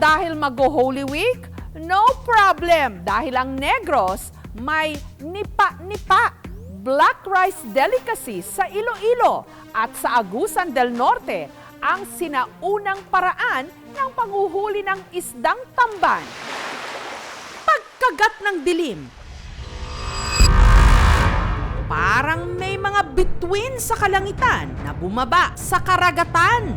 dahil mag-Holy Week? No problem, dahil ang Negros may nipa-nipa, black rice delicacy sa Iloilo at sa Agusan del Norte ang sinaunang paraan ng panghuhuli ng isdang tamban. Pagkagat ng dilim, parang may mga bituin sa kalangitan na bumaba sa karagatan.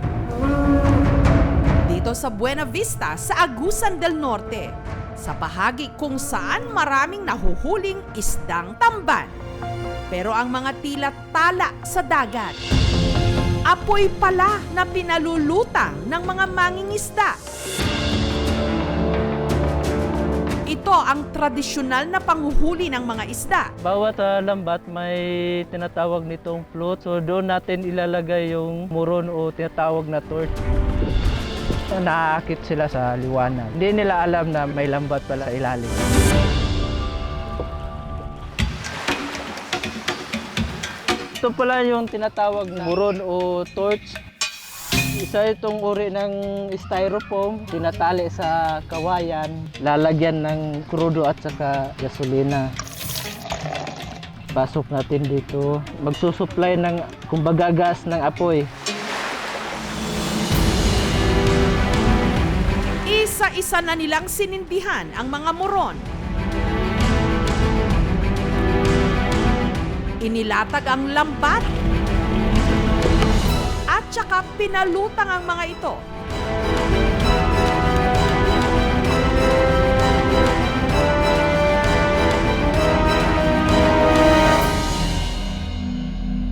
Dito sa Buena Vista sa Agusan del Norte, sa bahagi kung saan maraming nahuhuling isdang tamban. Pero ang mga tila tala sa dagat, apoy pala na pinalulutang ng mga mangingisda. Ito ang tradisyonal na panghuhuli ng mga isda. Bawat lambat may tinatawag nitong float. So doon natin ilalagay yung muron o tinatawag na torch. Naaakit sila sa liwanag. Hindi nila alam na may lambat pala sa ilalim. Ito pala yung tinatawag na muron o torch. Isa itong uri ng styrofoam, tinatali sa kawayan, lalagyan ng krudo at saka gasolina. Pasok natin dito, magsusupply ng kumbaga gas ng apoy. Isa-isa na nilang sinindihan ang mga muron. Inilatag ang lambat at saka pinalutang ang mga ito.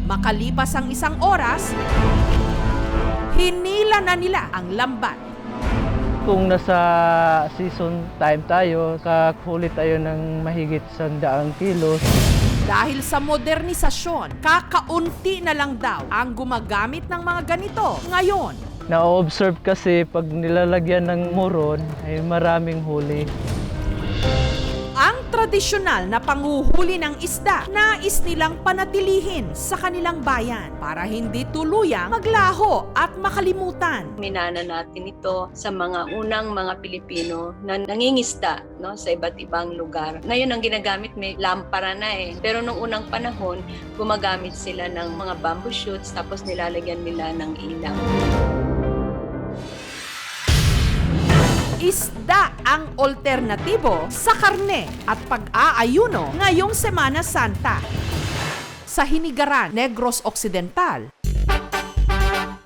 Makalipas ang isang oras, hinila na nila ang lambat. Kung nasa season time tayo, kakahuli tayo ng mahigit 100 kilos. Dahil sa modernisasyon, kakaunti na lang daw ang gumagamit ng mga ganito ngayon. Na-observe kasi pag nilalagyan ng muron ay maraming huli. Ang tradisyonal na panghuhuli ng isda, nais nilang panatilihin sa kanilang bayan para hindi tuluyang maglaho at makalimutan. Minana natin ito sa mga unang mga Pilipino na nangingisda, no, sa iba't ibang lugar. Ngayon ang ginagamit may lampara na Pero nung unang panahon, gumagamit sila ng mga bamboo shoots tapos nilalagyan nila ng ilaw. Isda ang alternatibo sa karne at pag-aayuno ngayong Semana Santa. Sa Hinigaran, Negros Occidental,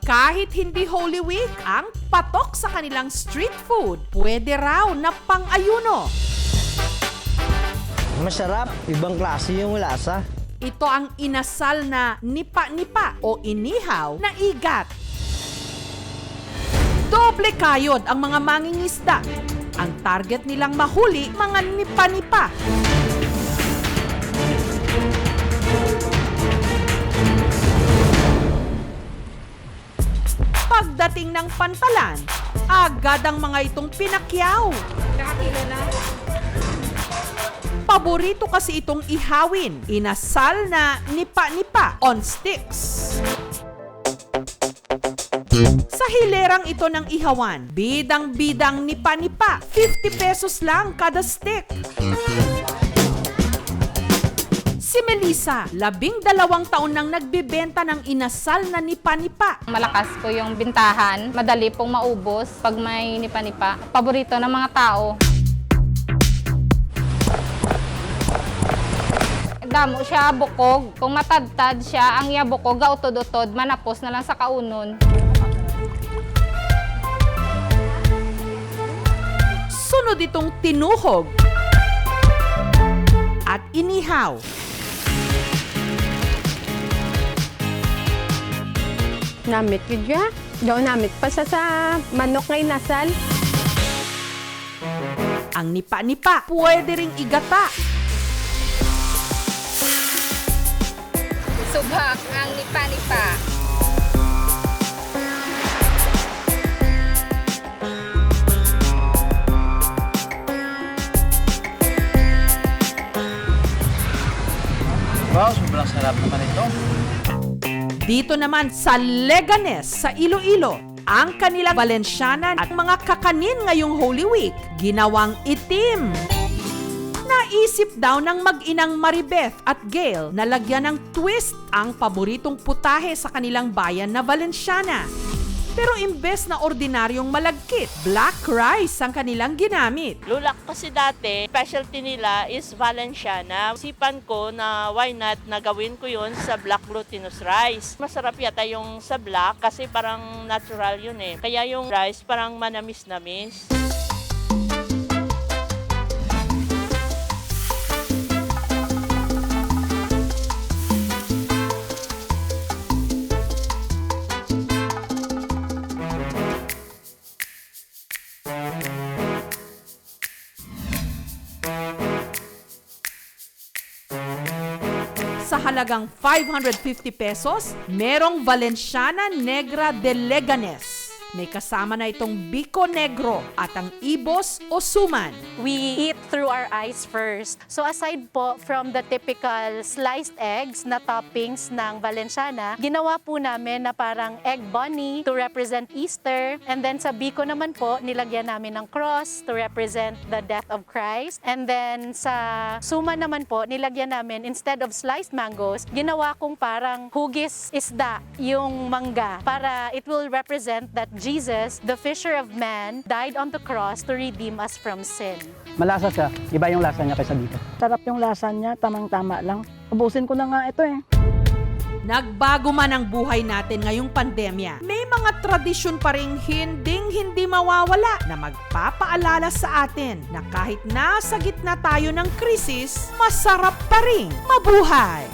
kahit hindi Holy Week, ang patok sa kanilang street food pwede raw na pang-ayuno. Masarap, ibang klase yung lasa. Ito ang inasal na nipa-nipa o inihaw na igat. Doble kayod ang mga mangingisda. Ang target nilang mahuli, mga nipa-nipa. Pagdating ng pantalan, agad ang mga itong pinakyaw. Nakakilo na. Paborito kasi itong ihawin, inasal na nipa-nipa on sticks. Sa hilerang ito ng ihawan, bidang-bidang nipa-nipa, 50 pesos lang kada stick. Si Melissa, 12 taon nang nagbebenta ng inasal na nipa-nipa. Malakas po yung bintahan, madali pong maubos pag may nipa-nipa. Paborito ng mga tao. Damo siya, bukog. Kung matadtad siya, ang iya bukog, gautod-utod, manapos na lang sa kaunon. Sunod itong tinuhog at inihaw. Namit ko dyan. Daw namit pa sa manok nga inasal. Ang nipa-nipa, pwede ring igata. Subhak ang nipa-nipa. Wow, sobrang sarap naman ito. Dito naman sa Leganes, sa Iloilo, ang kanilang Valenciana at mga kakanin ngayong Holy Week, ginawang itim. Naisip daw ng mag-inang Maribeth at Gail na lagyan ng twist ang paboritong putahe sa kanilang bayan na Valenciana. Pero imbes na ordinaryong malagkit, black rice ang kanilang ginamit. Lulak kasi dati, specialty nila is Valenciana. Sipan ko na why not na gawin ko yun sa black glutinous rice. Masarap yata yung sa black kasi parang natural yun eh. Kaya yung rice parang manamis-namis. Sa halagang 550 pesos, merong Valenciana Negra de Leganes. May kasama na itong Bico Negro at ang Ibos o Suman. We eat through our eyes first. So aside po from the typical sliced eggs na toppings ng Valenciana, ginawa po namin na parang egg bunny to represent Easter. And then sa Bico naman po, nilagyan namin ng cross to represent the death of Christ. And then sa Suman naman po, nilagyan namin instead of sliced mangoes, ginawa kong parang hugis isda yung mangga para it will represent that Jesus, the fisher of man, died on the cross to redeem us from sin. Malasa siya. Iba yung lasa niya kaysa dito. Sarap yung lasa niya, tamang-tama lang. Ubusin ko na nga ito eh. Nagbago man ang buhay natin ngayong pandemya, may mga tradisyon pa rin hindi mawawala na magpapaalala sa atin na kahit nasa gitna tayo ng krisis, masarap pa rin mabuhay.